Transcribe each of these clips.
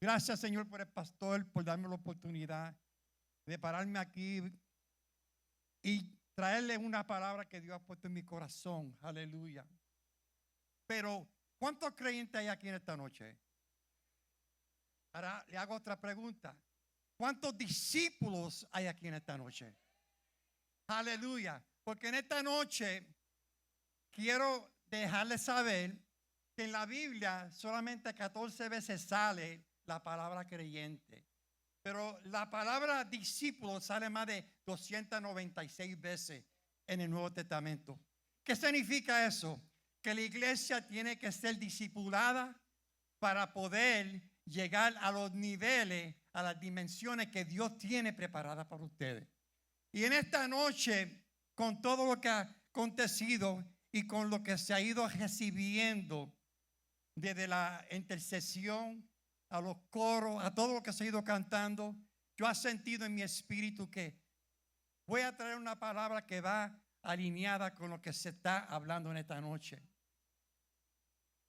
Gracias, Señor, por el pastor, por darme la oportunidad de pararme aquí y traerle una palabra que Dios ha puesto en mi corazón. Aleluya. Pero, ¿cuántos creyentes hay aquí en esta noche? Ahora le hago otra pregunta. ¿Cuántos discípulos hay aquí en esta noche? Aleluya. Porque en esta noche quiero dejarles saber que en la Biblia solamente 14 veces sale la palabra creyente. Pero la palabra discípulo sale más de 296 veces en el Nuevo Testamento. ¿Qué significa eso? Que la iglesia tiene que ser discipulada para poder llegar a los niveles, a las dimensiones que Dios tiene preparadas para ustedes. Y en esta noche, con todo lo que ha acontecido y con lo que se ha ido recibiendo desde la intercesión, a los coros, a todo lo que se ha ido cantando, yo he sentido en mi espíritu que voy a traer una palabra que va alineada con lo que se está hablando en esta noche.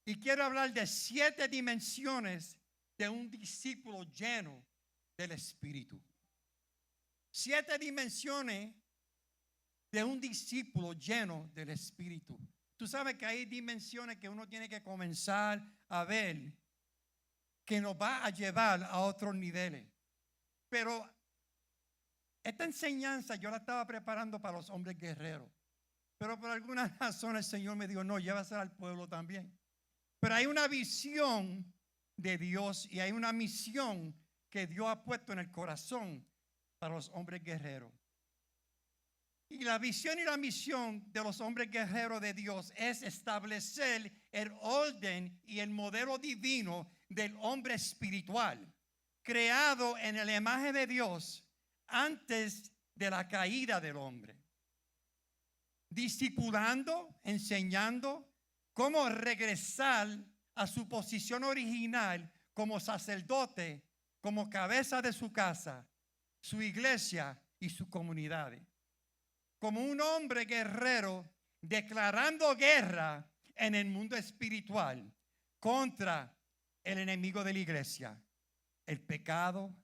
Y quiero hablar de 7 dimensiones de un discípulo lleno del Espíritu. 7 dimensiones de un discípulo lleno del Espíritu. Tú sabes que hay dimensiones que uno tiene que comenzar a ver que nos va a llevar a otros niveles. Pero esta enseñanza yo la estaba preparando para los hombres guerreros. Pero por alguna razón el Señor me dijo, no, llévasela al pueblo también. Pero hay una visión de Dios y hay una misión que Dios ha puesto en el corazón para los hombres guerreros. Y la visión y la misión de los hombres guerreros de Dios es establecer el orden y el modelo divino del hombre espiritual, creado en la imagen de Dios antes de la caída del hombre. Discipulando, enseñando cómo regresar a su posición original como sacerdote, como cabeza de su casa, su iglesia y su comunidad. Como un hombre guerrero declarando guerra en el mundo espiritual contra el enemigo de la iglesia, el pecado,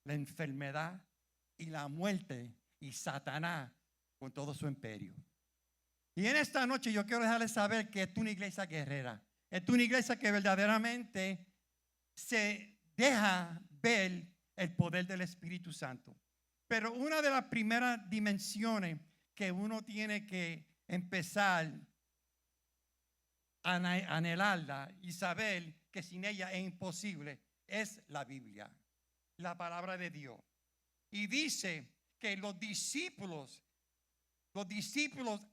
la enfermedad y la muerte y Satanás con todo su imperio. Y en esta noche yo quiero dejarles saber que es una iglesia guerrera. Es una iglesia que verdaderamente se deja ver el poder del Espíritu Santo. Pero una de las primeras dimensiones que uno tiene que empezar a anhelarla y saber que sin ella es imposible es la Biblia, la palabra de Dios. Y dice que los discípulos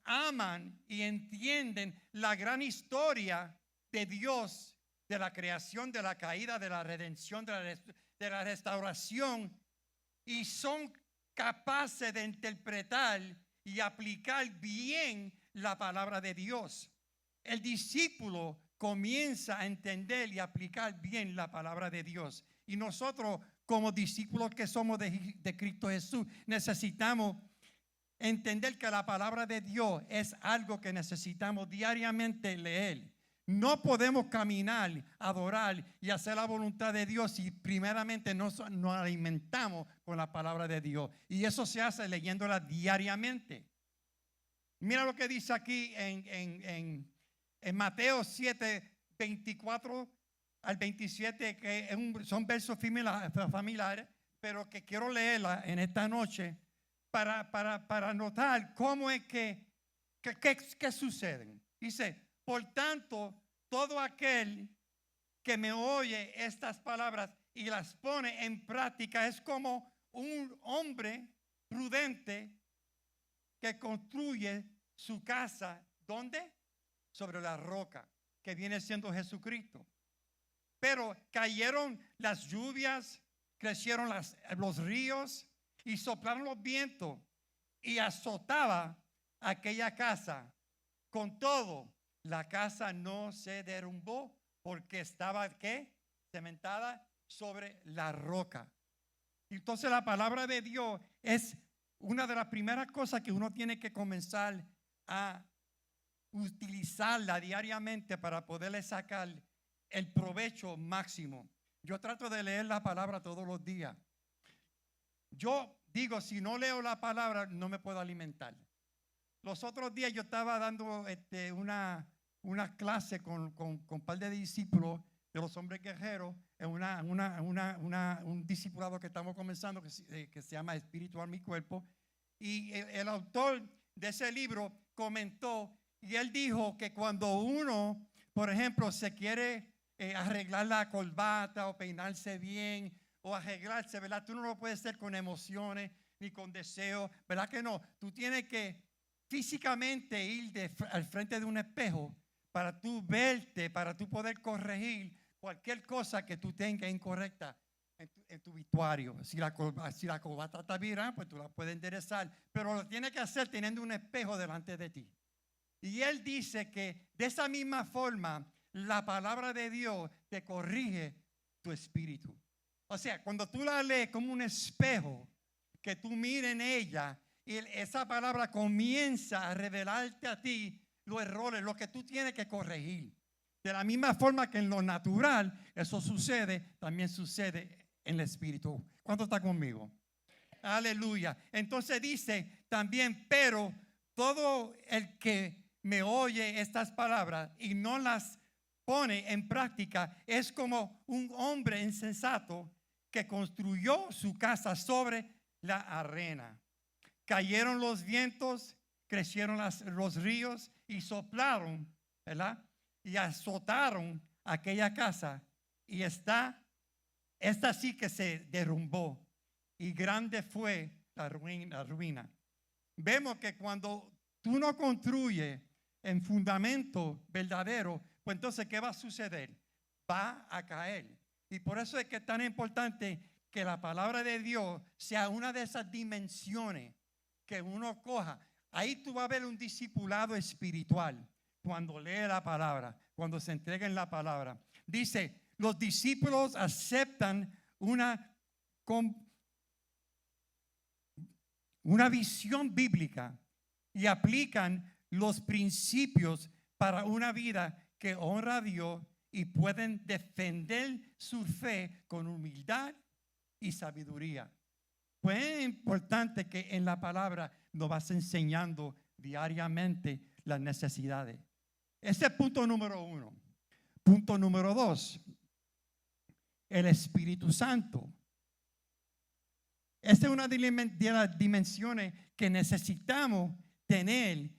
aman y entienden la gran historia de Dios, de la creación, de la caída, de la redención, de la restauración, y son capaces de interpretar y aplicar bien la palabra de Dios. El discípulo comienza a entender y aplicar bien la palabra de Dios. Y nosotros, como discípulos que somos de Cristo Jesús, necesitamos entender que la palabra de Dios es algo que necesitamos diariamente leer. No podemos caminar, adorar y hacer la voluntad de Dios si primeramente nos alimentamos con la palabra de Dios. Y eso se hace leyéndola diariamente. Mira lo que dice aquí en Mateo 7, 24 al 27, que son versos familiares, pero que quiero leerla en esta noche para notar cómo es que suceden. Dice, por tanto, todo aquel que me oye estas palabras y las pone en práctica es como un hombre prudente que construye su casa, ¿dónde? Sobre la roca, que viene siendo Jesucristo. Pero cayeron las lluvias, crecieron los ríos y soplaron los vientos y azotaba aquella casa. Con todo, la casa no se derrumbó porque estaba, ¿qué? Cementada sobre la roca. Entonces la palabra de Dios es una de las primeras cosas que uno tiene que comenzar a utilizarla diariamente para poderle sacar el provecho máximo. Yo trato de leer la palabra todos los días. Yo digo, si no leo la palabra, no me puedo alimentar. Los otros días yo estaba dando una clase con un par de discípulos de los hombres guerreros en un discipulado que estamos comenzando que se llama Espiritual Mi Cuerpo. Y el autor de ese libro comentó y él dijo que cuando uno, por ejemplo, se quiere arreglar la corbata o peinarse bien o arreglarse, ¿verdad? Tú no lo puedes hacer con emociones ni con deseos, ¿verdad que no? Tú tienes que físicamente ir al frente de un espejo para tú verte, para tú poder corregir cualquier cosa que tú tengas incorrecta en tu vestuario. Si la corbata está virada, pues tú la puedes enderezar, pero lo tienes que hacer teniendo un espejo delante de ti. Y él dice que de esa misma forma la palabra de Dios te corrige tu espíritu. O sea, cuando tú la lees como un espejo, que tú mires en ella y esa palabra comienza a revelarte a ti los errores, lo que tú tienes que corregir. De la misma forma que en lo natural eso sucede, también sucede en el espíritu. ¿Cuánto está conmigo? Aleluya. Entonces dice también, pero todo el que me oye estas palabras y no las pone en práctica es como un hombre insensato que construyó su casa sobre la arena. Cayeron los vientos, crecieron los ríos y soplaron, ¿verdad? Y azotaron aquella casa y esta sí que se derrumbó y grande fue la ruina. Vemos que cuando tú no construyes en fundamento verdadero, pues entonces ¿qué va a suceder? Va a caer. Y por eso es que es tan importante que la palabra de Dios sea una de esas dimensiones que uno coja. Ahí tú vas a ver un discipulado espiritual cuando lee la palabra, cuando se entrega en la palabra. Dice, los discípulos aceptan una visión bíblica y aplican los principios para una vida que honra a Dios y pueden defender su fe con humildad y sabiduría. Pues es importante que en la palabra nos vas enseñando diariamente las necesidades. Ese es punto número 1. Punto número 2, el Espíritu Santo. Esta es una de las dimensiones que necesitamos tener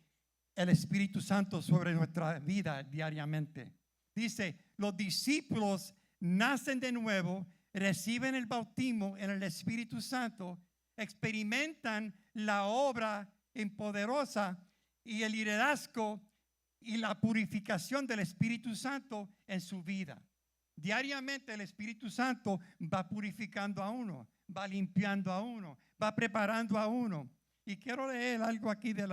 el Espíritu Santo sobre nuestra vida diariamente. Dice, los discípulos nacen de nuevo, reciben el bautismo en el Espíritu Santo, experimentan la obra poderosa y el liderazgo y la purificación del Espíritu Santo en su vida. Diariamente el Espíritu Santo va purificando a uno, va limpiando a uno, va preparando a uno. Y quiero leer algo aquí de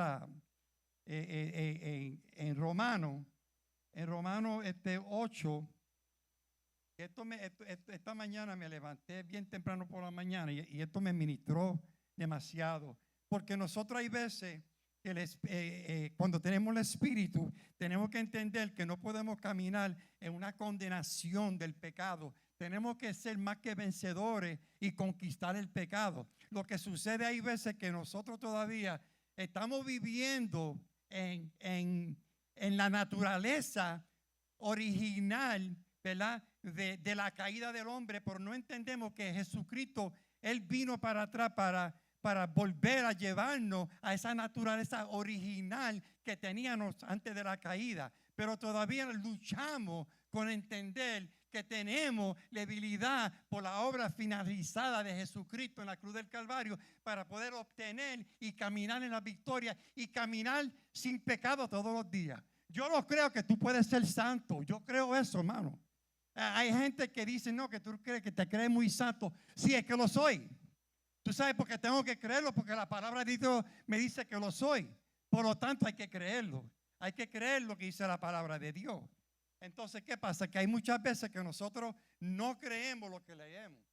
en Romanos 8. Esta mañana me levanté bien temprano por la mañana y esto me ministró demasiado. Porque nosotros hay veces que cuando tenemos el Espíritu, tenemos que entender que no podemos caminar en una condenación del pecado. Tenemos que ser más que vencedores y conquistar el pecado. Lo que sucede hay veces que nosotros todavía estamos viviendo en la naturaleza original, ¿verdad? De la caída del hombre, pero no entendemos que Jesucristo, Él vino para atrás para volver a llevarnos a esa naturaleza original que teníamos antes de la caída. Pero todavía luchamos con entender que tenemos debilidad por la obra finalizada de Jesucristo en la cruz del Calvario para poder obtener y caminar en la victoria y caminar sin pecado todos los días. Yo no creo que tú puedes ser santo. Yo creo eso, hermano. Hay gente que dice, no, que tú crees que te crees muy santo. Sí, es que lo soy. Tú sabes por qué tengo que creerlo, porque la palabra de Dios me dice que lo soy. Por lo tanto, hay que creerlo. Hay que creer lo que dice la palabra de Dios. Entonces, ¿qué pasa? Que hay muchas veces que nosotros no creemos lo que leemos.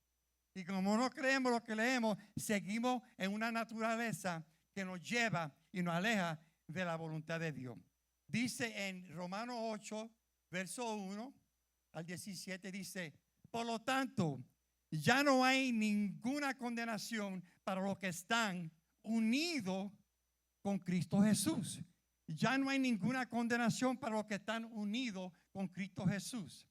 Y como no creemos lo que leemos, seguimos en una naturaleza que nos lleva y nos aleja de la voluntad de Dios. Dice en Romanos 8, verso 1 al 17, dice, Por lo tanto, ya no hay ninguna condenación para los que están unidos con Cristo Jesús. Ya no hay ninguna condenación para los que están unidos con Cristo Jesús.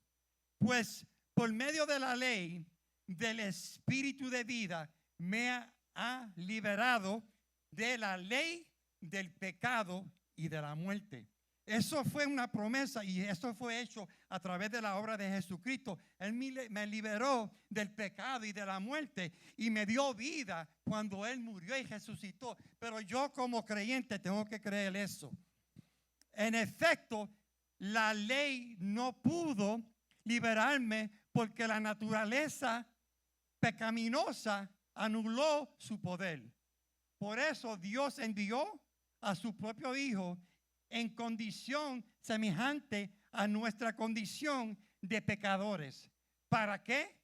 Pues por medio de la ley del Espíritu de vida me ha liberado de la ley del pecado y de la muerte. Eso fue una promesa y eso fue hecho a través de la obra de Jesucristo. Él me liberó del pecado y de la muerte y me dio vida cuando Él murió y resucitó. Pero yo como creyente tengo que creer eso. En efecto, la ley no pudo liberarme porque la naturaleza pecaminosa anuló su poder. Por eso Dios envió a su propio Hijo en condición semejante a nuestra condición de pecadores, para que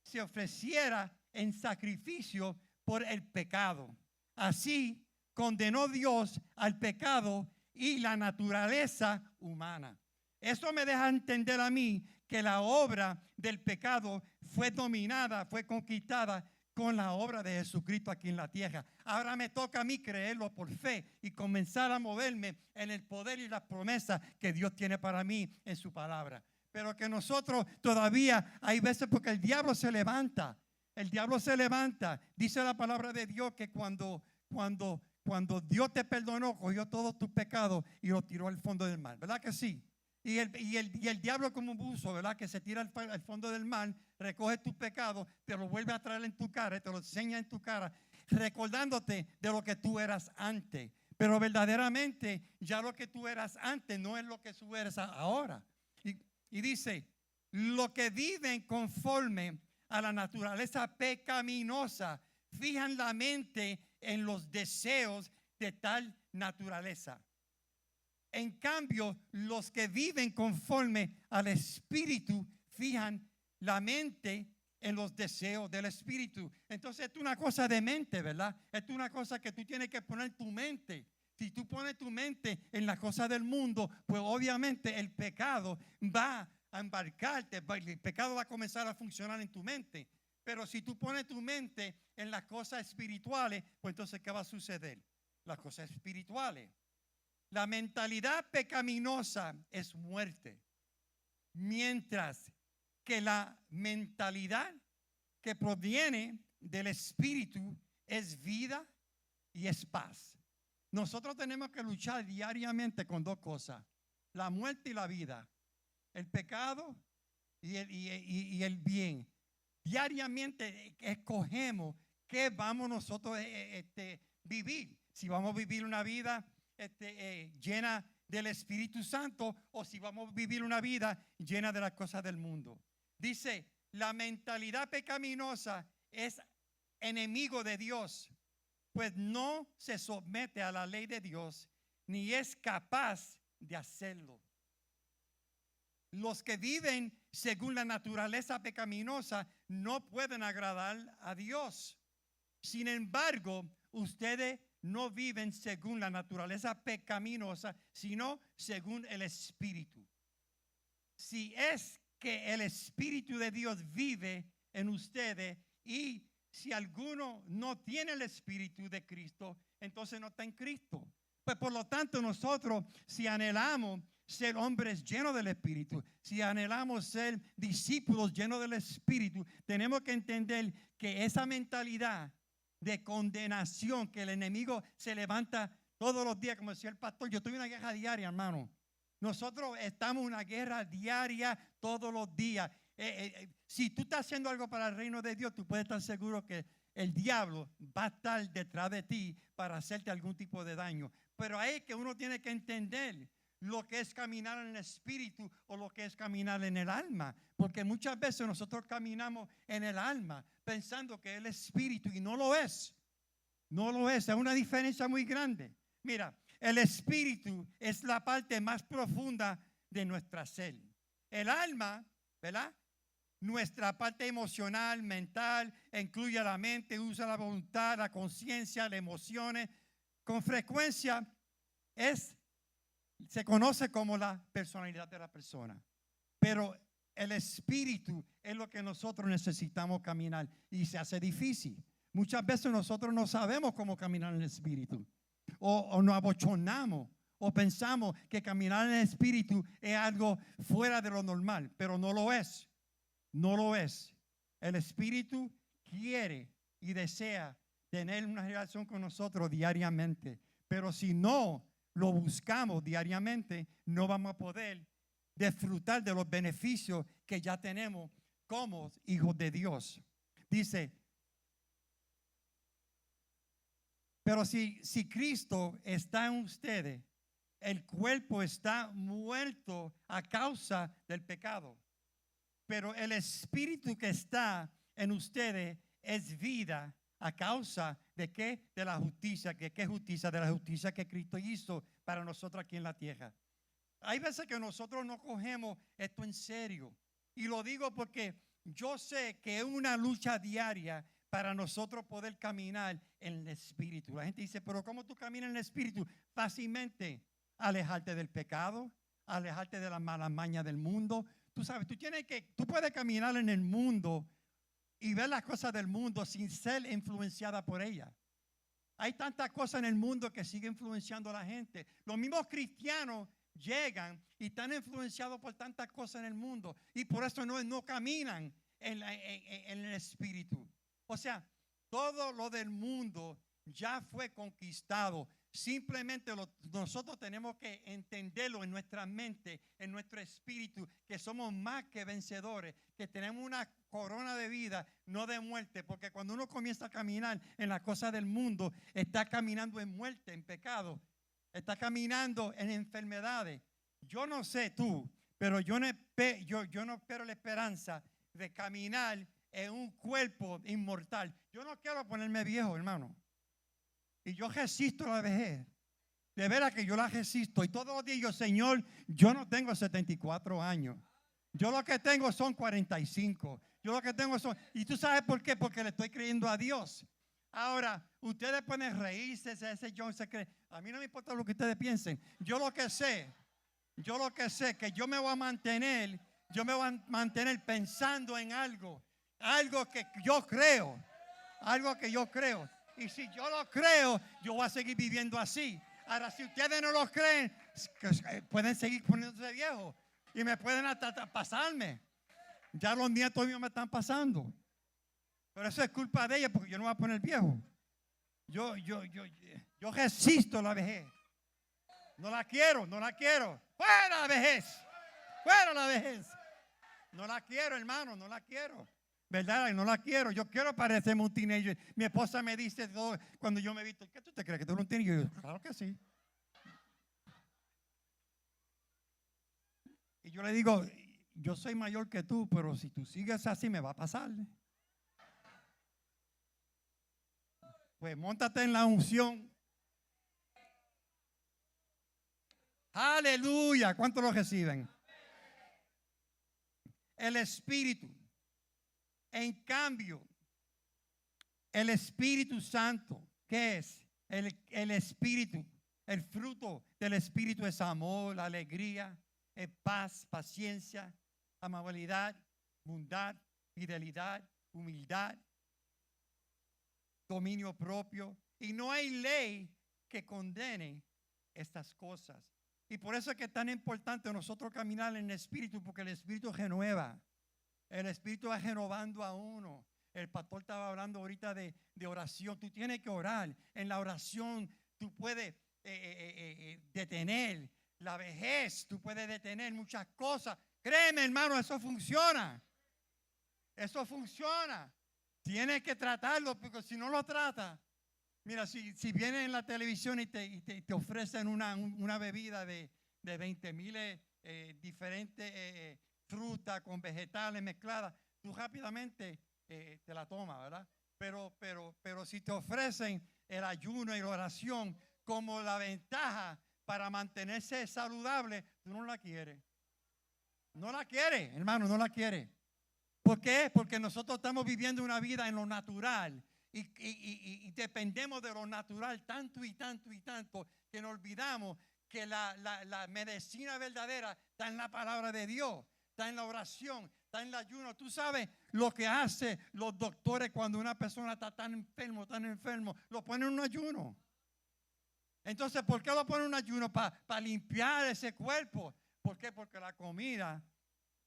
se ofreciera en sacrificio por el pecado. Así condenó Dios al pecado y la naturaleza humana. Eso me deja entender a mí que la obra del pecado fue dominada, fue conquistada con la obra de Jesucristo aquí en la tierra. Ahora me toca a mí creerlo por fe y comenzar a moverme en el poder y la promesa que Dios tiene para mí en su palabra. Pero que nosotros todavía hay veces porque el diablo se levanta. El diablo se levanta. Dice la palabra de Dios que cuando Dios te perdonó, cogió todos tus pecados y los tiró al fondo del mar. ¿Verdad que sí? Y el diablo como un buzo, ¿verdad? Que se tira al fondo del mar, recoge tus pecados, te lo vuelve a traer en tu cara, te lo enseña en tu cara, recordándote de lo que tú eras antes. Pero verdaderamente ya lo que tú eras antes no es lo que tú eres ahora. Y dice, lo que viven conforme a la naturaleza pecaminosa, fijan la mente en los deseos de tal naturaleza. En cambio, los que viven conforme al Espíritu fijan la mente en los deseos del Espíritu. Entonces, es una cosa de mente, ¿verdad? Es una cosa que tú tienes que poner tu mente. Si tú pones tu mente en las cosas del mundo, pues obviamente el pecado va a embarcarte, el pecado va a comenzar a funcionar en tu mente. Pero si tú pones tu mente en las cosas espirituales, pues entonces, ¿qué va a suceder? Las cosas espirituales. La mentalidad pecaminosa es muerte, mientras que la mentalidad que proviene del Espíritu es vida y es paz. Nosotros tenemos que luchar diariamente con dos cosas, la muerte y la vida, el pecado y el bien. Diariamente escogemos qué vamos nosotros vivir. Si vamos a vivir una vida llena del Espíritu Santo o si vamos a vivir una vida llena de las cosas del mundo. Dice, la mentalidad pecaminosa es enemigo de Dios, pues no se somete a la ley de Dios ni es capaz de hacerlo. Los que viven según la naturaleza pecaminosa no pueden agradar a Dios. Sin embargo, ustedes no viven según la naturaleza pecaminosa, sino según el Espíritu. Si es que el Espíritu de Dios vive en ustedes y si alguno no tiene el Espíritu de Cristo, entonces no está en Cristo. Pues por lo tanto nosotros, si anhelamos ser hombres llenos del Espíritu, si anhelamos ser discípulos llenos del Espíritu, tenemos que entender que esa mentalidad de condenación que el enemigo se levanta todos los días, como decía el pastor, yo estoy en una guerra diaria, hermano. Nosotros estamos en una guerra diaria todos los días. Si tú estás haciendo algo para el reino de Dios, tú puedes estar seguro que el diablo va a estar detrás de ti para hacerte algún tipo de daño. Pero ahí es que uno tiene que entender lo que es caminar en el espíritu o lo que es caminar en el alma. Porque muchas veces nosotros caminamos en el alma pensando que es el espíritu y no lo es. No lo es. Es una diferencia muy grande. Mira, el espíritu es la parte más profunda de nuestra ser. El alma, ¿verdad? Nuestra parte emocional, mental, incluye la mente, usa la voluntad, la conciencia, las emociones. Con frecuencia se conoce como la personalidad de la persona. Pero el espíritu es lo que nosotros necesitamos caminar y se hace difícil. Muchas veces nosotros no sabemos cómo caminar en el espíritu o nos abochonamos o pensamos que caminar en el espíritu es algo fuera de lo normal, pero no lo es. No lo es. El espíritu quiere y desea tener una relación con nosotros diariamente, pero si no lo buscamos diariamente, no vamos a poder disfrutar de los beneficios que ya tenemos como hijos de Dios. Dice, pero si Cristo está en ustedes, el cuerpo está muerto a causa del pecado, pero el espíritu que está en ustedes es vida a causa de qué? De la justicia. ¿Qué justicia? De la justicia que Cristo hizo para nosotros aquí en la tierra. Hay veces que nosotros no cogemos esto en serio. Y lo digo porque yo sé que es una lucha diaria para nosotros poder caminar en el espíritu. La gente dice, pero ¿cómo tú caminas en el espíritu? Fácilmente alejarte del pecado, alejarte de las malas mañas del mundo. Tú sabes, tú puedes caminar en el mundo y ver las cosas del mundo sin ser influenciada por ella. Hay tantas cosas en el mundo que siguen influenciando a la gente. Los mismos cristianos llegan y están influenciados por tantas cosas en el mundo y por eso no caminan en el espíritu. O sea, todo lo del mundo ya fue conquistado. Simplemente nosotros tenemos que entenderlo en nuestra mente, en nuestro espíritu, que somos más que vencedores, que tenemos una corona de vida, no de muerte, porque cuando uno comienza a caminar en las cosas del mundo, está caminando en muerte, en pecado, está caminando en enfermedades. Yo no sé tú, pero yo no espero la esperanza de caminar en un cuerpo inmortal. Yo no quiero ponerme viejo, hermano. Y yo resisto la vejez. De veras que yo la resisto. Y todos los días yo, Señor, yo no tengo 74 años. Yo lo que tengo son 45. Yo lo que tengo son... ¿Y tú sabes por qué? Porque le estoy creyendo a Dios. Ahora, ustedes pueden reírse, ese John se cree. A mí no me importa lo que ustedes piensen. Yo lo que sé, que yo me voy a mantener pensando en algo que yo creo. Algo que yo creo. Y si yo lo creo, yo voy a seguir viviendo así. Ahora, si ustedes no lo creen, pueden seguir poniéndose viejos y me pueden hasta pasarme. Ya los nietos míos me están pasando. Pero eso es culpa de ellos porque yo no me voy a poner viejo. Yo resisto la vejez. No la quiero. ¡Fuera la vejez! ¡Fuera la vejez! No la quiero, hermano, no la quiero. ¿Verdad? No la quiero. Yo quiero parecerme un teenager. Mi esposa me dice todo cuando yo me he visto. ¿Qué tú te crees? ¿Que tú eres un teenager? Yo digo, claro que sí. Y yo le digo, yo soy mayor que tú, pero si tú sigues así me va a pasar. Pues móntate en la unción. Aleluya. ¿Cuántos lo reciben? El Espíritu. En cambio, el Espíritu Santo, ¿qué es? El Espíritu, el fruto del Espíritu es amor, alegría, es paz, paciencia, amabilidad, bondad, fidelidad, humildad, dominio propio. Y no hay ley que condene estas cosas. Y por eso es que es tan importante nosotros caminar en el Espíritu, porque el Espíritu renueva. El Espíritu va renovando a uno. El pastor estaba hablando ahorita de oración. Tú tienes que orar. En la oración tú puedes detener la vejez. Tú puedes detener muchas cosas. Créeme, hermano, eso funciona. Eso funciona. Tienes que tratarlo, porque si no lo tratas. Mira, si vienes en la televisión y te ofrecen una bebida de 20,000 diferentes fruta con vegetales mezcladas, tú rápidamente te la tomas, ¿verdad? Pero si te ofrecen el ayuno y la oración como la ventaja para mantenerse saludable, tú no la quieres. No la quieres, hermano, no la quieres. ¿Por qué? Porque nosotros estamos viviendo una vida en lo natural y dependemos de lo natural tanto y tanto y tanto que nos olvidamos que la medicina verdadera está en la palabra de Dios. está en la oración, está en el ayuno. Tú sabes lo que hacen los doctores cuando una persona está tan enfermo, lo ponen en un ayuno. Entonces, ¿por qué lo ponen en un ayuno? Para limpiar ese cuerpo. ¿Por qué? Porque la comida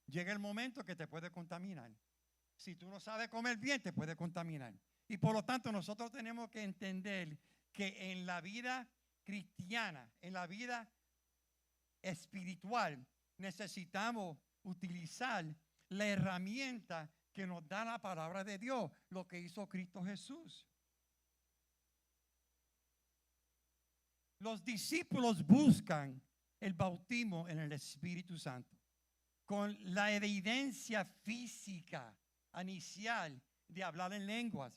llega el momento que te puede contaminar. Si tú no sabes comer bien, te puede contaminar. Y por lo tanto, nosotros tenemos que entender que en la vida cristiana, en la vida espiritual, necesitamos utilizar la herramienta que nos da la palabra de Dios, lo que hizo Cristo Jesús. Los discípulos buscan el bautismo en el Espíritu Santo con la evidencia física inicial de hablar en lenguas.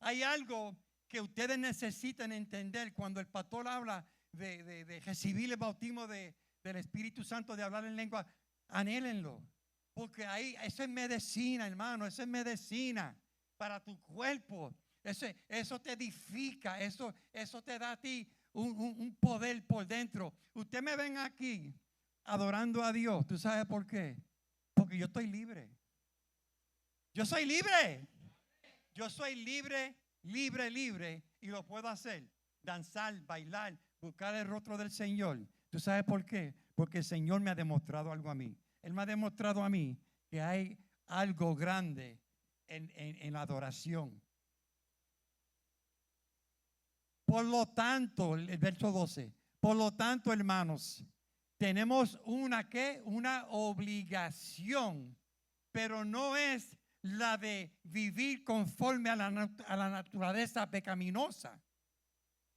Hay algo que ustedes necesitan entender cuando el pastor habla de recibir el bautismo del Espíritu Santo, de hablar en lengua. Anhélenlo, porque ahí eso es medicina, hermano, eso es medicina para tu cuerpo. Eso te edifica, eso te da a ti un poder por dentro. Usted me ven aquí adorando a Dios. ¿Tú sabes por qué? Porque yo estoy libre. Yo soy libre. Yo soy libre, y lo puedo hacer. Danzar, bailar, buscar el rostro del Señor. ¿Tú sabes por qué? Porque el Señor me ha demostrado algo a mí. Él me ha demostrado a mí que hay algo grande en la adoración. Por lo tanto, el verso 12, por lo tanto, hermanos, tenemos una obligación, pero no es la de vivir conforme a la naturaleza pecaminosa.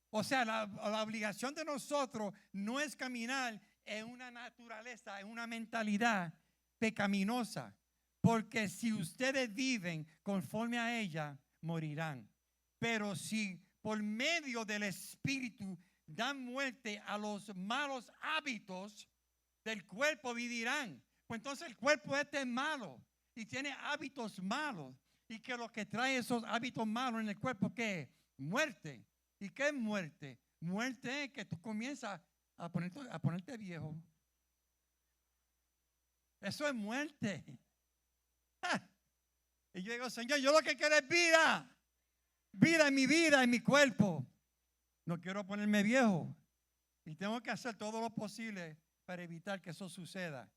O sea, la obligación de nosotros no es caminar en una naturaleza, en una mentalidad pecaminosa, porque si ustedes viven conforme a ella, morirán. Pero si por medio del Espíritu dan muerte a los malos hábitos del cuerpo, vivirán. Pues entonces el cuerpo este es malo y tiene hábitos malos, y que lo que trae esos hábitos malos en el cuerpo, ¿qué es? Muerte. ¿Y qué es muerte? Muerte es que tú comienzas a ponerte viejo. Eso es muerte. Y yo digo, Señor, yo lo que quiero es vida. Vida en mi cuerpo. No quiero ponerme viejo. Y tengo que hacer todo lo posible para evitar que eso suceda.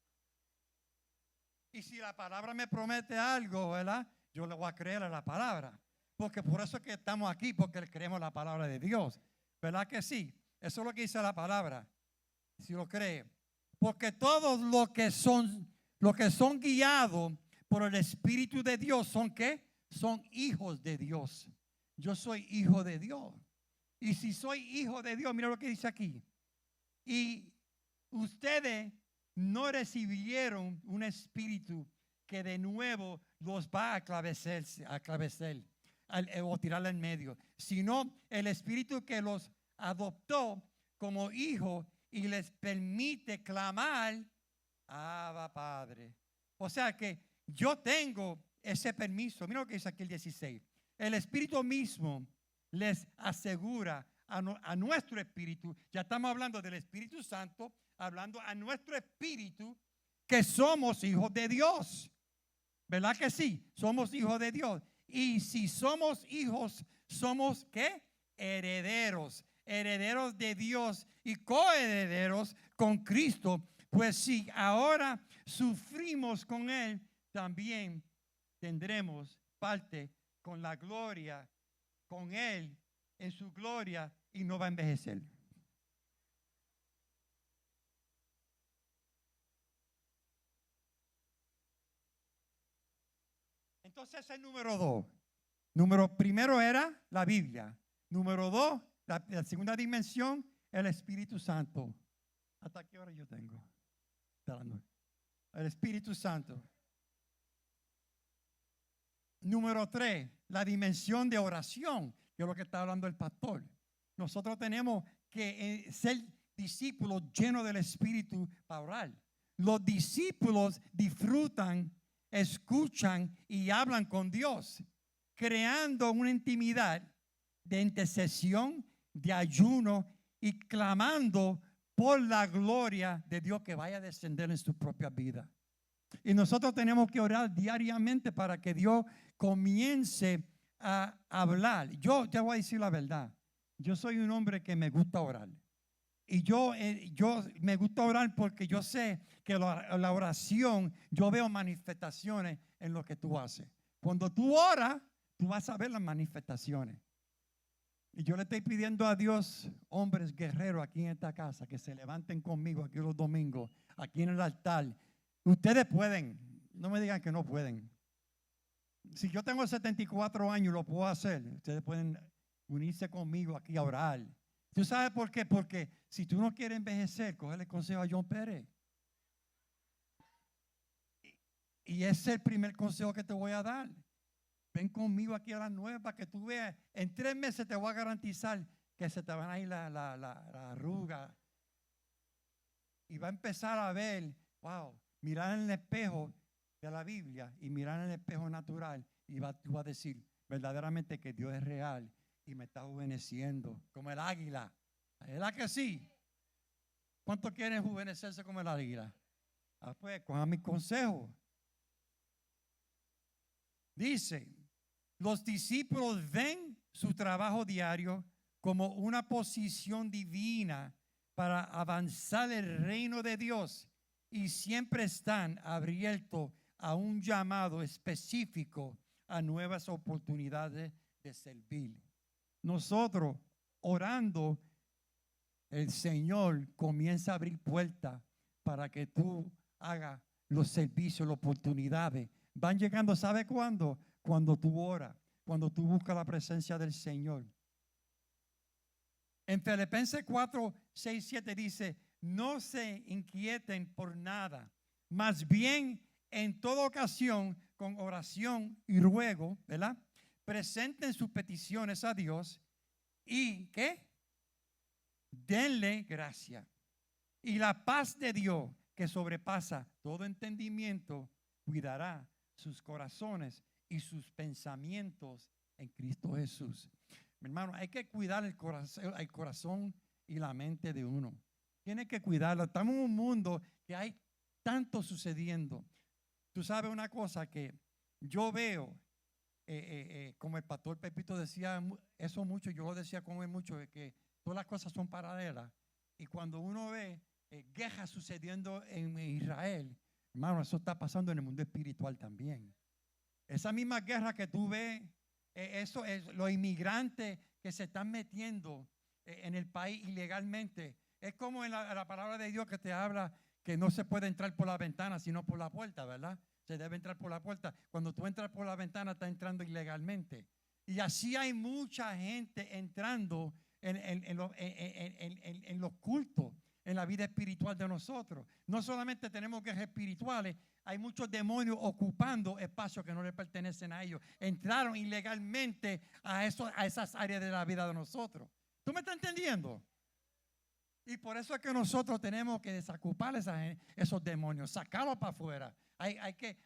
Y si la palabra me promete algo, ¿verdad? Yo le voy a creer a la palabra. Porque por eso es que estamos aquí, porque creemos la palabra de Dios. ¿Verdad que sí? Eso es lo que dice la palabra. Si lo cree. Porque todos los que son guiados por el Espíritu de Dios, ¿son qué? Son hijos de Dios. Yo soy hijo de Dios. Y si soy hijo de Dios, mira lo que dice aquí. Y ustedes no recibieron un espíritu que de nuevo los va a aclavecer o tirarle en medio, sino el espíritu que los adoptó como hijos y les permite clamar, Abba, Padre. O sea que yo tengo ese permiso. Mira lo que dice aquí el 16. El Espíritu mismo les asegura a nuestro espíritu, ya estamos hablando del Espíritu Santo, hablando a nuestro espíritu, que somos hijos de Dios. ¿Verdad que sí? Somos hijos de Dios. Y si somos hijos, somos ¿qué? Herederos. Herederos de Dios y coherederos con Cristo. Pues si ahora sufrimos con Él, también tendremos parte con la gloria, con Él en su gloria, y no va a envejecer. Entonces el número 2. Número primero era la Biblia. Número 2, la segunda dimensión, el Espíritu Santo. ¿Hasta qué hora yo tengo? El Espíritu Santo. Número 3, la dimensión de oración, que es lo que está hablando el pastor. Nosotros tenemos que ser discípulos llenos del Espíritu para orar. Los discípulos disfrutan, escuchan y hablan con Dios, creando una intimidad de intercesión, de ayuno y clamando por la gloria de Dios que vaya a descender en su propia vida. Y nosotros tenemos que orar diariamente para que Dios comience a hablar. Yo te voy a decir la verdad. Yo soy un hombre que me gusta orar. Y yo me gusta orar porque yo sé que la oración, yo veo manifestaciones en lo que tú haces. Cuando tú oras, tú vas a ver las manifestaciones. Y yo le estoy pidiendo a Dios, hombres guerreros aquí en esta casa, que se levanten conmigo aquí los domingos, aquí en el altar. Ustedes pueden, no me digan que no pueden. Si yo tengo 74 años, lo puedo hacer. Ustedes pueden unirse conmigo aquí a orar. ¿Tú sabes por qué? Porque si tú no quieres envejecer, cógele consejo a John Pérez. Y ese es el primer consejo que te voy a dar. Ven conmigo aquí a las 9 para que tú veas. En 3 meses te voy a garantizar que se te van a ir la arruga. Y va a empezar a ver, wow, mirar en el espejo de la Biblia y mirar en el espejo natural. Y tú vas a decir verdaderamente que Dios es real y me está juveneciendo como el águila. ¿Verdad que sí? ¿Cuántos quieren juvenecerse como el águila? Ah, pues, cojan mi consejo. Dice, los discípulos ven su trabajo diario como una posición divina para avanzar el reino de Dios y siempre están abiertos a un llamado específico a nuevas oportunidades de servir. Nosotros orando, el Señor comienza a abrir puertas para que tú hagas los servicios, las oportunidades. Van llegando, ¿sabe cuándo? Cuando tú oras, cuando tú buscas la presencia del Señor. En Filipenses 4, 6, 7 dice, no se inquieten por nada, más bien en toda ocasión con oración y ruego, ¿verdad? Presenten sus peticiones a Dios y ¿qué? Denle gracia. Y la paz de Dios que sobrepasa todo entendimiento cuidará sus corazones y sus pensamientos en Cristo Jesús. Mi hermano, hay que cuidar el corazón y la mente de uno. Tiene que cuidarlo. Estamos en un mundo que hay tanto sucediendo. Tú sabes una cosa que yo veo, como el pastor Pepito decía eso mucho, yo lo decía con él mucho, que todas las cosas son paralelas. Y cuando uno ve guerras sucediendo en Israel, hermano, eso está pasando en el mundo espiritual también. Esa misma guerra que tú ves, eso es los inmigrantes que se están metiendo en el país ilegalmente. Es como en la palabra de Dios que te habla que no se puede entrar por la ventana sino por la puerta, ¿verdad? Se debe entrar por la puerta. Cuando tú entras por la ventana, estás entrando ilegalmente. Y así hay mucha gente entrando en los cultos, en la vida espiritual de nosotros. No solamente tenemos guerras espirituales, hay muchos demonios ocupando espacios que no le pertenecen a ellos. Entraron ilegalmente a esas áreas de la vida de nosotros. ¿Tú me estás entendiendo? Y por eso es que nosotros tenemos que desocupar esos demonios, sacarlos para afuera. Hay que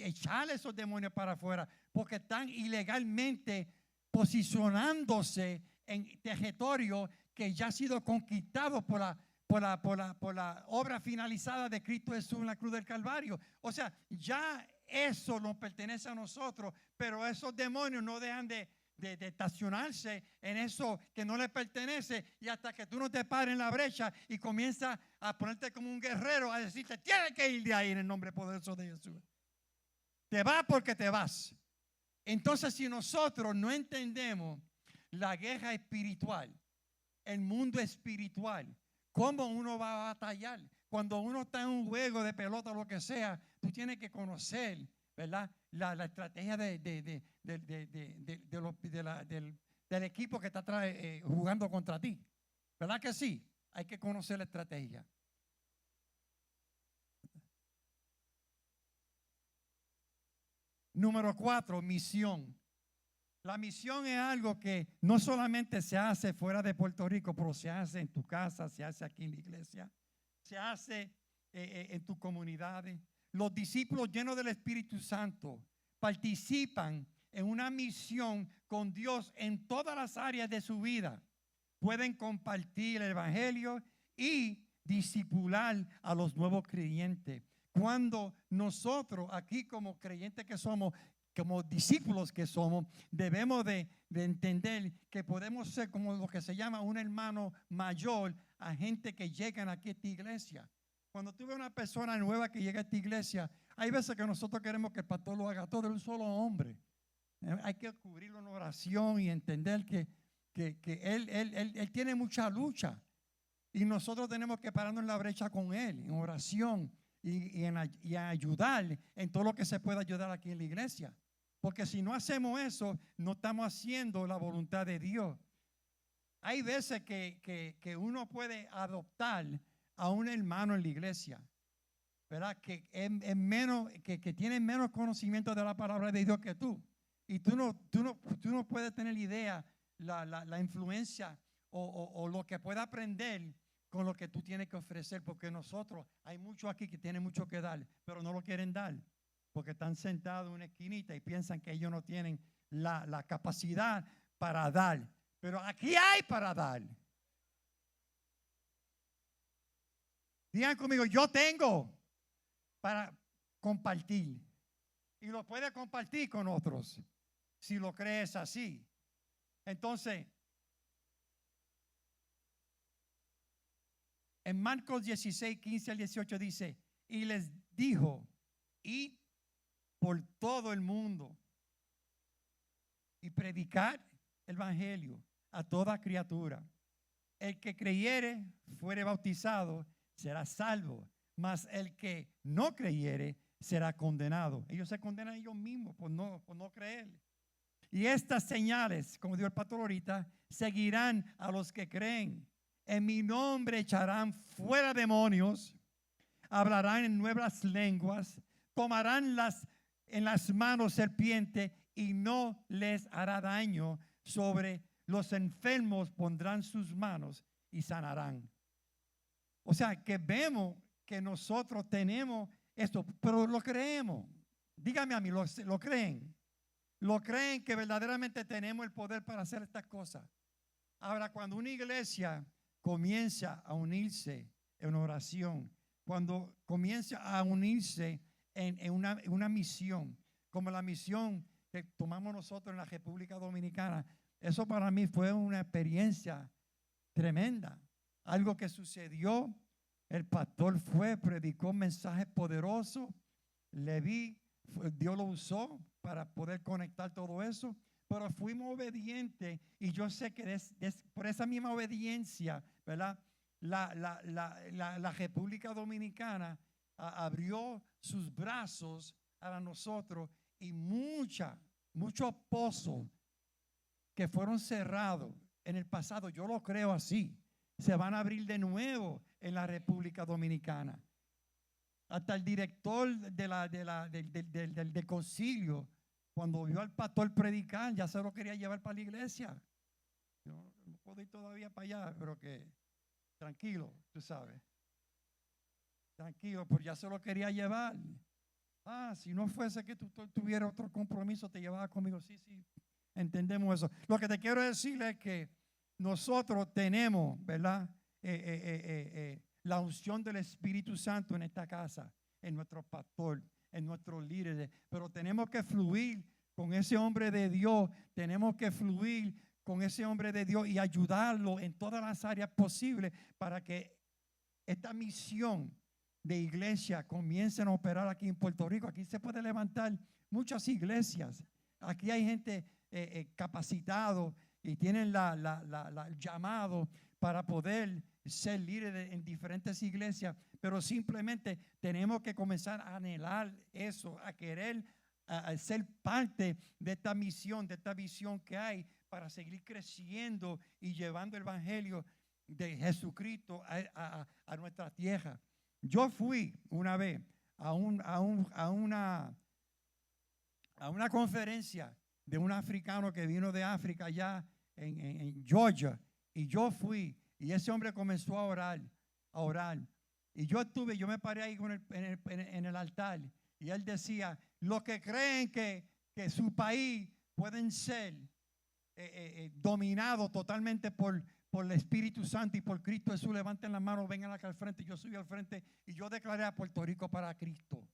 echar esos demonios para afuera porque están ilegalmente posicionándose en territorio que ya ha sido conquistado por la obra finalizada de Cristo Jesús en la cruz del Calvario. O sea, ya eso nos pertenece a nosotros, pero esos demonios no dejan de estacionarse en eso que no le pertenece, y hasta que tú no te pares en la brecha y comienzas a ponerte como un guerrero a decirte, tienes que ir de ahí en el nombre poderoso de Jesús. Te vas porque te vas. Entonces, si nosotros no entendemos la guerra espiritual, el mundo espiritual, cómo uno va a batallar. Cuando uno está en un juego de pelota o lo que sea, tú tienes que conocer, ¿verdad?, la estrategia del equipo que está jugando contra ti. ¿Verdad que sí? Hay que conocer la estrategia. Número 4, misión. La misión es algo que no solamente se hace fuera de Puerto Rico, pero se hace en tu casa, se hace aquí en la iglesia, se hace en tus comunidades. Los discípulos llenos del Espíritu Santo participan en una misión con Dios en todas las áreas de su vida. Pueden compartir el evangelio y discipular a los nuevos creyentes, cuando nosotros aquí como creyentes que somos, como discípulos que somos, debemos de entender que podemos ser como lo que se llama un hermano mayor a gente que llegan aquí a esta iglesia. Cuando tú ves una persona nueva que llega a esta iglesia, hay veces que nosotros queremos que el pastor lo haga todo, es un solo hombre. Hay que cubrirlo en oración y entender que él tiene mucha lucha. Y nosotros tenemos que pararnos en la brecha con él, en oración y ayudar en todo lo que se pueda ayudar aquí en la iglesia. Porque si no hacemos eso, no estamos haciendo la voluntad de Dios. Hay veces que uno puede adoptar a un hermano en la iglesia, ¿verdad? Que tiene menos conocimiento de la palabra de Dios que tú. Y tú no puedes tener idea la influencia o lo que pueda aprender con lo que tú tienes que ofrecer, porque nosotros, hay muchos aquí que tienen mucho que dar, pero no lo quieren dar, porque están sentados en una esquinita y piensan que ellos no tienen la capacidad para dar. Pero aquí hay para dar. Digan conmigo, yo tengo para compartir. Y lo puede compartir con otros, si lo crees así. Entonces, en Marcos 16, 15 al 18 dice, y les dijo, id por todo el mundo y predicar el evangelio a toda criatura. El que creyere, fuere bautizado, será salvo, mas el que no creyere, será condenado. Ellos se condenan ellos mismos por no creer. Y estas señales, como dijo el pastor ahorita, seguirán a los que creen. En mi nombre echarán fuera demonios, hablarán en nuevas lenguas, tomarán en las manos serpiente y no les hará daño. Sobre los enfermos pondrán sus manos y sanarán. O sea, que vemos que nosotros tenemos esto, pero lo creemos. Dígame a mí, ¿lo creen? ¿Lo creen que verdaderamente tenemos el poder para hacer estas cosas? Ahora, cuando una iglesia comienza a unirse en oración, cuando comienza a unirse en una misión, como la misión que tomamos nosotros en la República Dominicana, eso para mí fue una experiencia tremenda. Algo que sucedió, el pastor predicó mensajes poderosos, le vi, Dios lo usó para poder conectar todo eso, pero fuimos obedientes y yo sé que por esa misma obediencia, ¿verdad? La República Dominicana abrió sus brazos a nosotros y muchos pozos que fueron cerrados en el pasado, yo lo creo así, se van a abrir de nuevo en la República Dominicana. Hasta el director del concilio, cuando vio al pastor predicar, ya se lo quería llevar para la iglesia. Yo no puedo ir todavía para allá, pero que tranquilo, tú sabes. Tranquilo, porque ya se lo quería llevar. Si no fuese que tú tuvieras otro compromiso, te llevaba conmigo. Sí, entendemos eso. Lo que te quiero decir es que nosotros tenemos, ¿verdad? La unción del Espíritu Santo en esta casa, en nuestro pastor, en nuestros líderes, pero tenemos que fluir con ese hombre de Dios, tenemos que fluir con ese hombre de Dios y ayudarlo en todas las áreas posibles para que esta misión de iglesia comience a operar aquí en Puerto Rico. Aquí se puede levantar muchas iglesias, aquí hay gente capacitado y tienen el llamado para poder ser líderes en diferentes iglesias, pero simplemente tenemos que comenzar a anhelar eso, a querer a ser parte de esta misión, de esta visión que hay para seguir creciendo y llevando el evangelio de Jesucristo a nuestra tierra. Yo fui una vez a una conferencia de un africano que vino de África allá en Georgia, y yo fui y ese hombre comenzó a orar y yo me paré ahí en el altar y él decía, los que creen que su país pueden ser dominados totalmente por por el Espíritu Santo y por Cristo Jesús, levanten la mano, vengan acá al frente. Yo subí al frente y yo declaré a Puerto Rico para Cristo.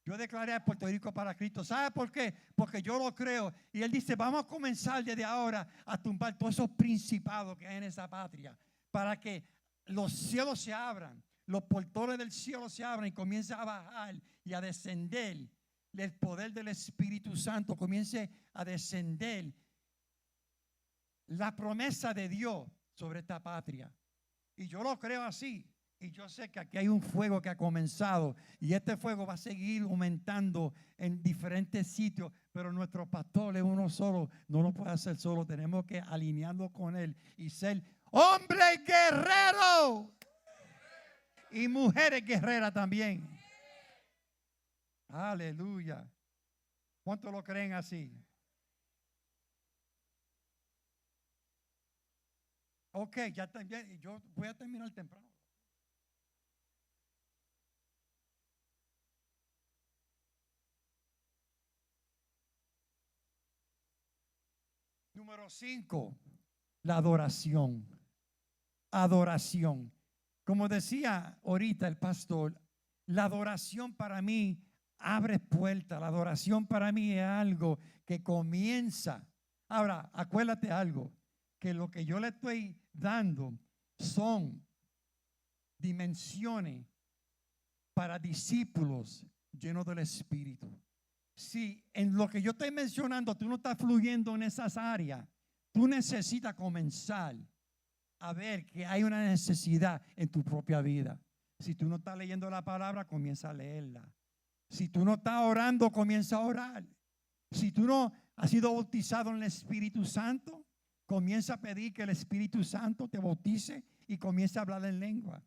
Yo declaré a Puerto Rico para Cristo. ¿Sabe por qué? Porque yo lo creo. Y él dice, vamos a comenzar desde ahora a tumbar todos esos principados que hay en esa patria, para que los cielos se abran, los portones del cielo se abran y comience a bajar y a descender. El poder del Espíritu Santo comience a descender. La promesa de Dios sobre esta patria. Y yo lo creo así. Y yo sé que aquí hay un fuego que ha comenzado. Y este fuego va a seguir aumentando en diferentes sitios. Pero nuestro pastor es uno solo. No lo puede hacer solo. Tenemos que alinearnos con él y ser hombres guerreros. Y mujeres guerreras también. Aleluya. ¿Cuántos lo creen así? Ok, ya también. Yo voy a terminar temprano. Número 5, la adoración. Adoración. Como decía ahorita el pastor, la adoración para mí abre puertas. La adoración para mí es algo que comienza. Ahora, acuérdate algo, que lo que yo le estoy dando son dimensiones para discípulos llenos del Espíritu. Si en lo que yo estoy mencionando tú no estás fluyendo en esas áreas, tú necesitas comenzar a ver que hay una necesidad en tu propia vida. Si tú no estás leyendo la palabra, comienza a leerla. Si tú no estás orando, comienza a orar. Si tú no has sido bautizado en el Espíritu Santo, comienza a pedir que el Espíritu Santo te bautice y comienza a hablar en lengua.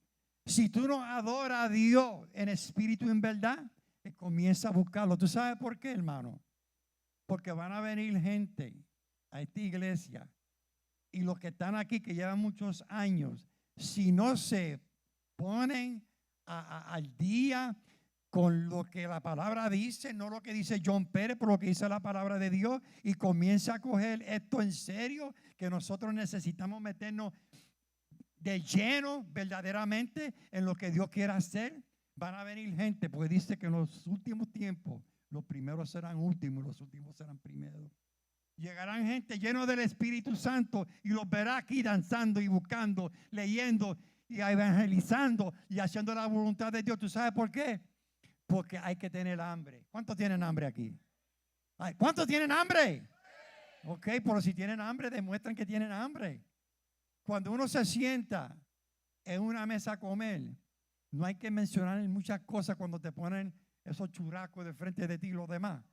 Si tú no adoras a Dios en espíritu y en verdad, comienza a buscarlo. ¿Tú sabes por qué, hermano? Porque van a venir gente a esta iglesia y los que están aquí que llevan muchos años, si no se ponen al día con lo que la palabra dice, no lo que dice John Pérez, pero lo que dice la palabra de Dios, y comienza a coger esto en serio, que nosotros necesitamos meternos de lleno verdaderamente en lo que Dios quiere hacer, van a venir gente, porque dice que en los últimos tiempos los primeros serán últimos y los últimos serán primeros. Llegarán gente lleno del Espíritu Santo y los verá aquí danzando y buscando, leyendo y evangelizando y haciendo la voluntad de Dios. ¿Tú sabes por qué? Porque hay que tener hambre. ¿Cuántos tienen hambre aquí? ¿Cuántos tienen hambre? Ok, pero si tienen hambre, demuestran que tienen hambre. Cuando uno se sienta en una mesa a comer, no hay que mencionar muchas cosas cuando te ponen esos churrascos de frente de ti y los demás.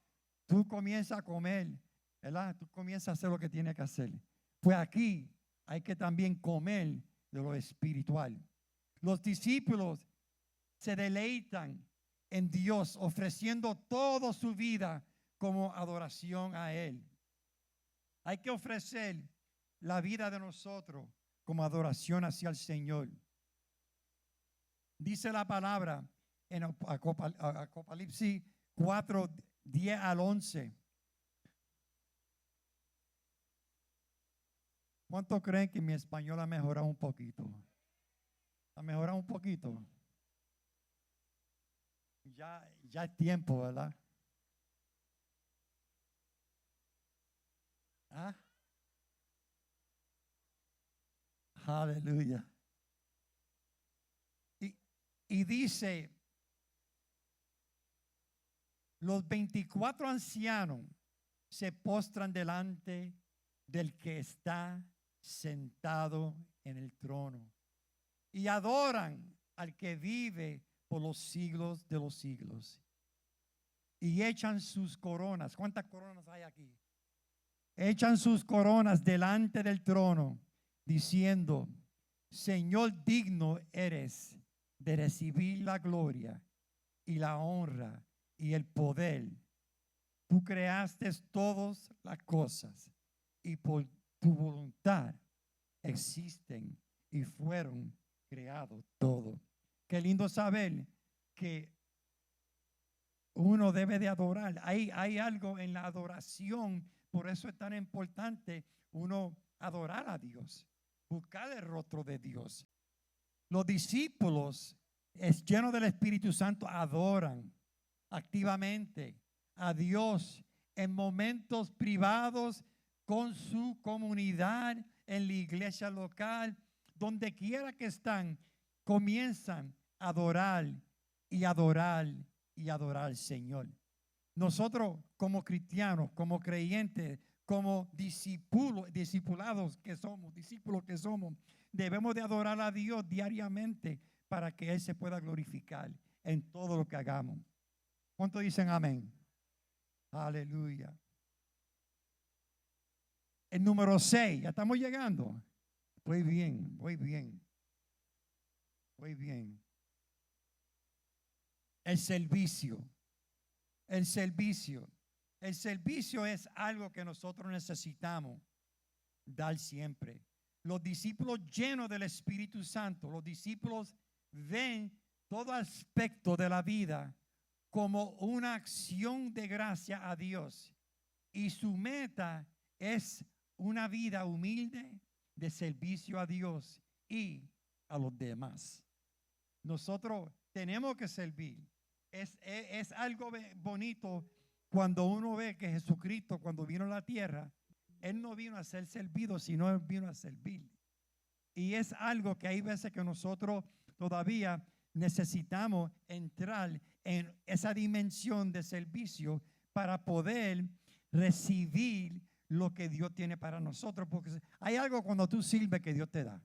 Tú comienzas a comer, ¿verdad? Tú comienzas a hacer lo que tienes que hacer. Pues aquí hay que también comer de lo espiritual. Los discípulos se deleitan en Dios, ofreciendo toda su vida como adoración a Él. Hay que ofrecer la vida de nosotros como adoración hacia el Señor. Dice la palabra en Apocalipsis 4, 10 al 11. ¿Cuántos creen que mi español ha mejorado un poquito? ¿Ha mejorado un poquito? Ya es tiempo, ¿verdad? ¿Ah? Aleluya. Y dice, los 24 ancianos se postran delante del que está sentado en el trono y adoran al que vive por los siglos de los siglos. Y echan sus coronas. ¿Cuántas coronas hay aquí? Echan sus coronas delante del trono, diciendo, Señor, digno eres de recibir la gloria y la honra y el poder. Tú creaste todas las cosas y por tu voluntad existen y fueron creados todos. Qué lindo saber que uno debe de adorar. Hay algo en la adoración, por eso es tan importante uno adorar a Dios. buscar el rostro de Dios. Los discípulos, llenos del Espíritu Santo, adoran activamente a Dios en momentos privados con su comunidad, en la iglesia local, donde quiera que están, comienzan a adorar y adorar y adorar al Señor. Nosotros como cristianos, como creyentes, como discipulados que somos, discípulos que somos, debemos de adorar a Dios diariamente para que Él se pueda glorificar en todo lo que hagamos. ¿Cuántos dicen amén? Aleluya. El número 6, ya estamos llegando. Muy bien, muy bien. Muy bien. El servicio. El servicio. El servicio es algo que nosotros necesitamos dar siempre. Los discípulos llenos del Espíritu Santo, los discípulos ven todo aspecto de la vida como una acción de gracia a Dios. Y su meta es una vida humilde de servicio a Dios y a los demás. Nosotros tenemos que servir. Es algo bonito cuando uno ve que Jesucristo, cuando vino a la tierra, Él no vino a ser servido, sino Él vino a servir. Y es algo que hay veces que nosotros todavía necesitamos entrar en esa dimensión de servicio para poder recibir lo que Dios tiene para nosotros. Porque hay algo cuando tú sirves que Dios te da.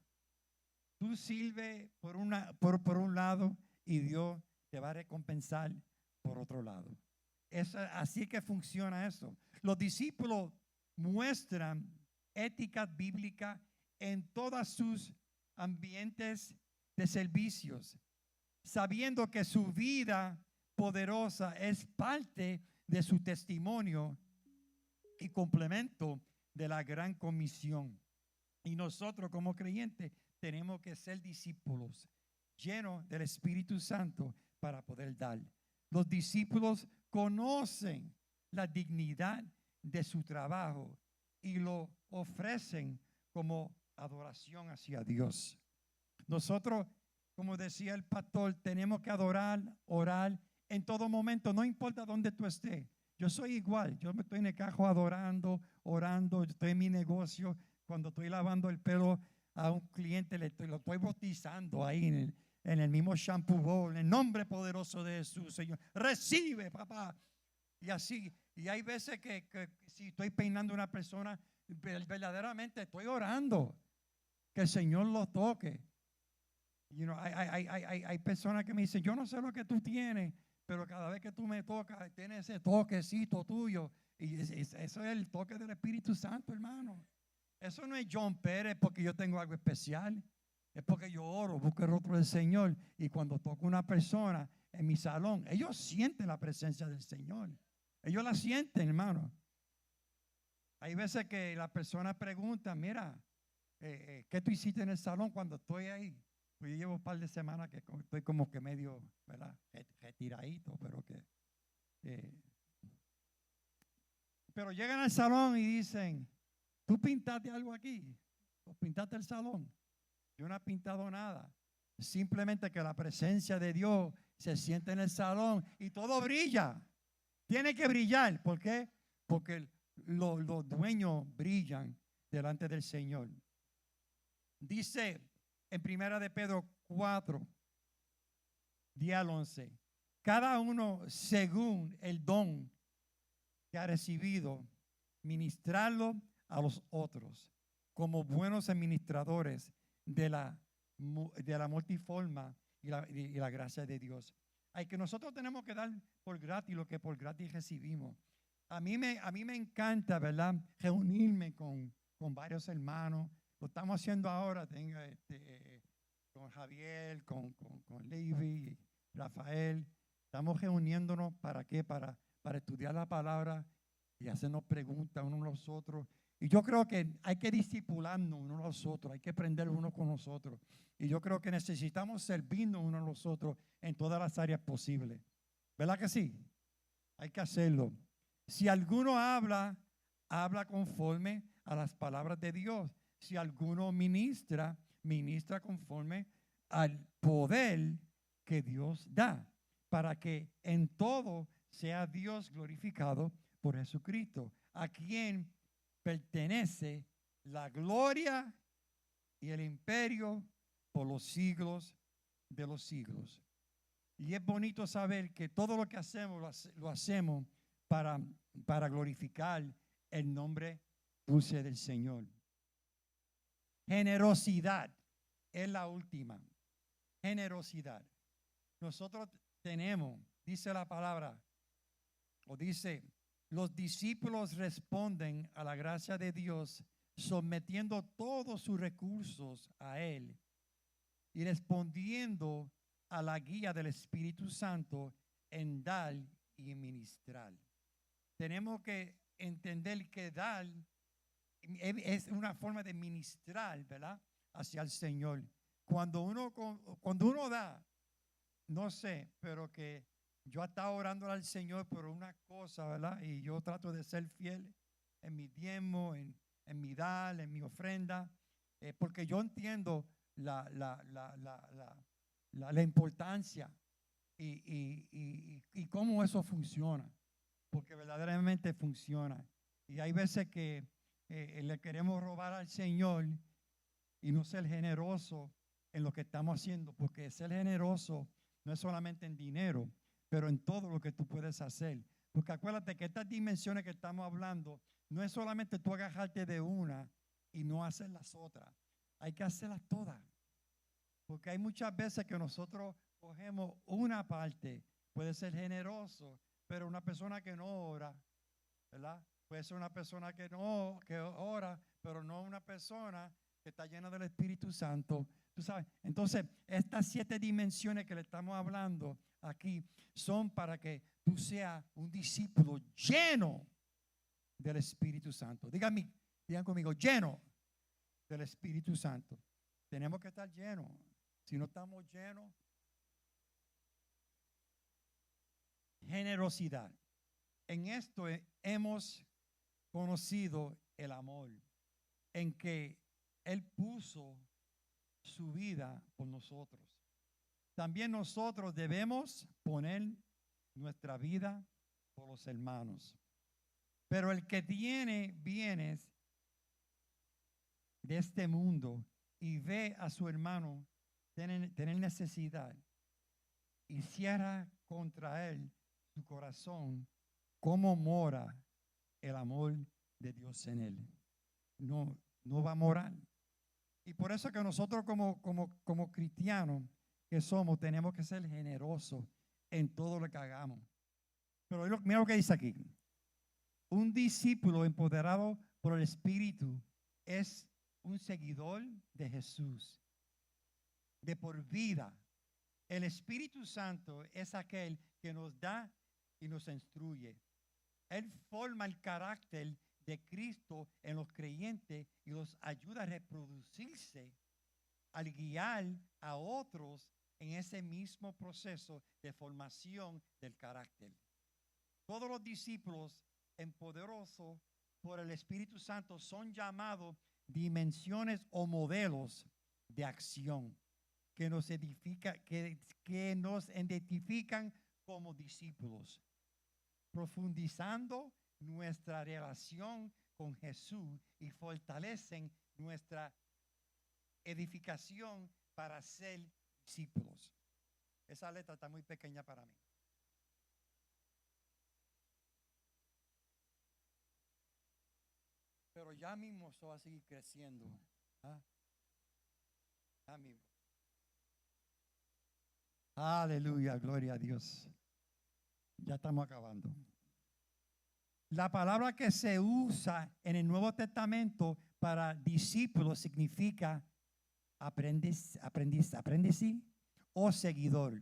Tú sirves por un lado y Dios te va a recompensar por otro lado. Así que funciona eso. Los discípulos muestran ética bíblica en todos sus ambientes de servicios, sabiendo que su vida poderosa es parte de su testimonio y complemento de la gran comisión. Y nosotros como creyentes tenemos que ser discípulos llenos del Espíritu Santo para poder dar. Los discípulos conocen la dignidad de su trabajo y lo ofrecen como adoración hacia Dios. Nosotros, como decía el pastor, tenemos que adorar, orar en todo momento, no importa dónde tú estés. Yo soy igual, yo me estoy en el carro adorando, orando, estoy en mi negocio, cuando estoy lavando el pelo a un cliente, lo estoy bautizando ahí en el mismo shampoo bowl, en el nombre poderoso de Jesús, Señor. Recibe, papá. Y así, y hay veces que si estoy peinando a una persona, verdaderamente estoy orando que el Señor lo toque. Hay personas que me dicen, yo no sé lo que tú tienes, pero cada vez que tú me tocas, tienes ese toquecito tuyo. Y eso es el toque del Espíritu Santo, hermano. Eso no es John Pérez porque yo tengo algo especial. Es porque yo oro, busco el rostro del Señor. Y cuando toco a una persona en mi salón, ellos sienten la presencia del Señor. Ellos la sienten, hermano. Hay veces que la persona pregunta, mira, ¿qué tú hiciste en el salón cuando estoy ahí? Pues yo llevo un par de semanas que estoy como que medio, ¿verdad? Retiradito, pero llegan al salón y dicen, ¿tú pintaste algo aquí? ¿O pintaste el salón? Yo no he pintado nada. Simplemente que la presencia de Dios se siente en el salón y todo brilla. Tiene que brillar. ¿Por qué? Porque los dueños brillan delante del Señor. Dice en Primera de Pedro 4, 10 al 11, cada uno según el don que ha recibido, ministrarlo a los otros como buenos administradores de la multiforma y la gracia de Dios. Hay que nosotros tenemos que dar por gratis lo que por gratis recibimos. A mí me encanta, ¿verdad? Reunirme con varios hermanos. Lo estamos haciendo ahora. Tengo con Javier, con Levi, Rafael. Estamos reuniéndonos ¿para qué? Para estudiar la palabra y hacernos preguntas unos a los otros. Y yo creo que hay que discipularnos unos a los otros, hay que aprender unos con los otros. Y yo creo que necesitamos servirnos unos a los otros en todas las áreas posibles. ¿Verdad que sí? Hay que hacerlo. Si alguno habla conforme a las palabras de Dios. Si alguno ministra, ministra conforme al poder que Dios da, para que en todo sea Dios glorificado por Jesucristo, a quien pertenece la gloria y el imperio por los siglos de los siglos. Y es bonito saber que todo lo que hacemos lo hacemos para glorificar el nombre dulce del Señor. Generosidad es la última. Generosidad. Nosotros tenemos, dice la palabra, o dice, los discípulos responden a la gracia de Dios sometiendo todos sus recursos a Él y respondiendo a la guía del Espíritu Santo en dar y ministrar. Tenemos que entender que dar es una forma de ministrar, ¿verdad? Hacia el Señor. Cuando uno da, no sé, pero que yo estaba orando al Señor por una cosa, ¿verdad? Y yo trato de ser fiel en mi diezmo, en mi dar, en mi ofrenda, porque yo entiendo la importancia y cómo eso funciona, porque verdaderamente funciona. Y hay veces que le queremos robar al Señor y no ser generoso en lo que estamos haciendo, porque ser generoso no es solamente en dinero, pero en todo lo que tú puedes hacer. Porque acuérdate que estas dimensiones que estamos hablando no es solamente tú agarrarte de una y no hacer las otras. Hay que hacerlas todas. Porque hay muchas veces que nosotros cogemos una parte, puede ser generoso, pero una persona que no ora, ¿verdad? Puede ser una persona que ora, pero no una persona que está llena del Espíritu Santo. Tú sabes, entonces estas 7 dimensiones que le estamos hablando aquí son para que tú seas un discípulo lleno del Espíritu Santo. Digan conmigo, lleno del Espíritu Santo. Tenemos que estar llenos. Si no estamos llenos, generosidad. En esto hemos conocido el amor, en que Él puso su vida por nosotros. También nosotros debemos poner nuestra vida por los hermanos. Pero el que tiene bienes de este mundo y ve a su hermano tener necesidad y cierra contra él su corazón, ¿cómo mora el amor de Dios en él? No va a morar. Y por eso que nosotros como cristianos que somos, tenemos que ser generosos en todo lo que hagamos. Pero mira lo que dice aquí. Un discípulo empoderado por el Espíritu es un seguidor de Jesús de por vida. El Espíritu Santo es aquel que nos da y nos instruye. Él forma el carácter de Cristo en los creyentes y los ayuda a reproducirse al guiar a otros en ese mismo proceso de formación del carácter. Todos los discípulos empoderados por el Espíritu Santo son llamados dimensiones o modelos de acción que nos identifican como discípulos, profundizando nuestra relación con Jesús y fortalecen nuestra edificación para ser discípulos. Esa letra está muy pequeña para mí. Pero ya mismo eso va a seguir creciendo. Ya mismo. Aleluya, gloria a Dios. Ya estamos acabando. La palabra que se usa en el Nuevo Testamento para discípulo significa aprendiz o seguidor.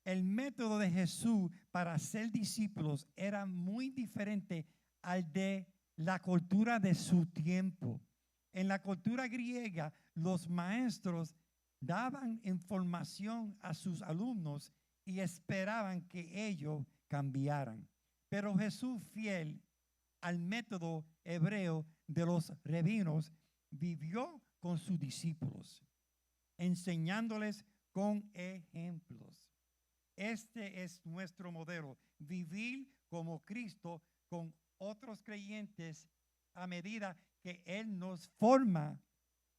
El método de Jesús para ser discípulos era muy diferente al de la cultura de su tiempo. En la cultura griega, los maestros daban información a sus alumnos y esperaban que ellos cambiaran. Pero Jesús, fiel al método hebreo de los rabinos, vivió con sus discípulos, enseñándoles con ejemplos. Este es nuestro modelo, vivir como Cristo con otros creyentes a medida que Él nos forma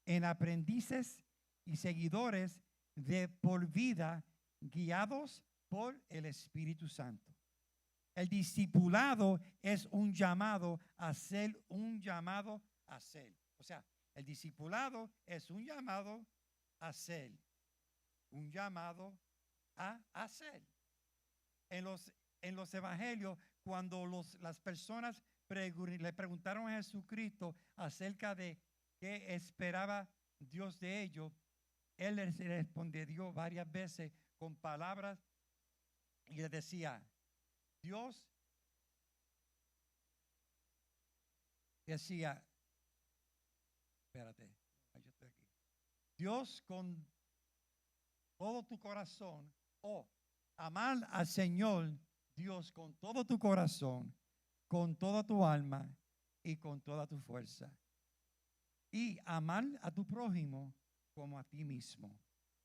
en aprendices y seguidores de por vida, guiados por el Espíritu Santo. El discipulado es un llamado a ser, un llamado a ser. O sea, el discipulado es un llamado a ser, un llamado a hacer. En los evangelios, cuando las personas le preguntaron a Jesucristo acerca de qué esperaba Dios de ellos, Él les respondió varias veces con palabras y les decía, Dios decía, espérate, yo estoy aquí. Dios con todo tu corazón, o amar al Señor Dios con todo tu corazón, con toda tu alma y con toda tu fuerza. Y amar a tu prójimo como a ti mismo.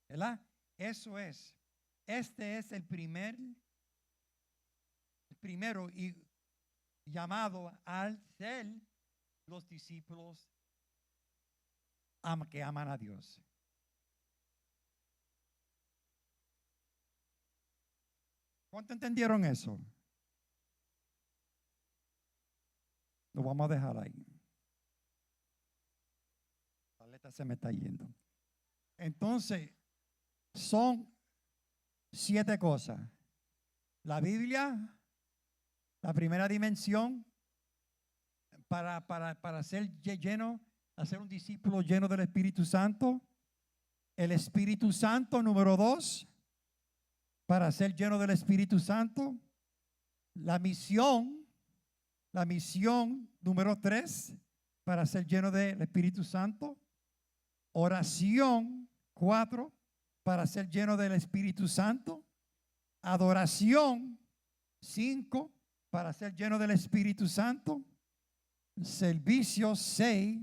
¿Verdad? Eso es. Este es el primero y llamado al ser los discípulos que aman a Dios. ¿Cuánto entendieron eso? Lo vamos a dejar ahí. La letra se me está yendo. Entonces, son 7 cosas. La Biblia, la primera dimensión, para ser lleno, hacer un discípulo lleno del Espíritu Santo. El Espíritu Santo, número 2, para ser lleno del Espíritu Santo. La misión, número 3, para ser lleno del Espíritu Santo. Oración, 4, para ser lleno del Espíritu Santo. Adoración, 5, para ser lleno del Espíritu Santo. Servicio, 6,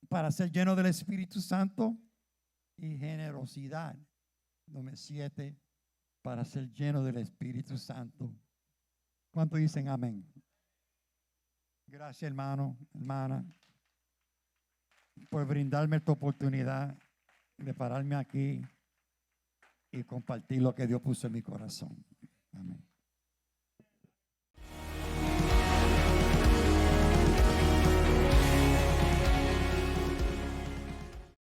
para ser lleno del Espíritu Santo. Y generosidad, número 7, para ser lleno del Espíritu Santo. ¿Cuánto dicen amén? Gracias, hermano, hermana, por brindarme esta oportunidad de pararme aquí y compartir lo que Dios puso en mi corazón. Amén.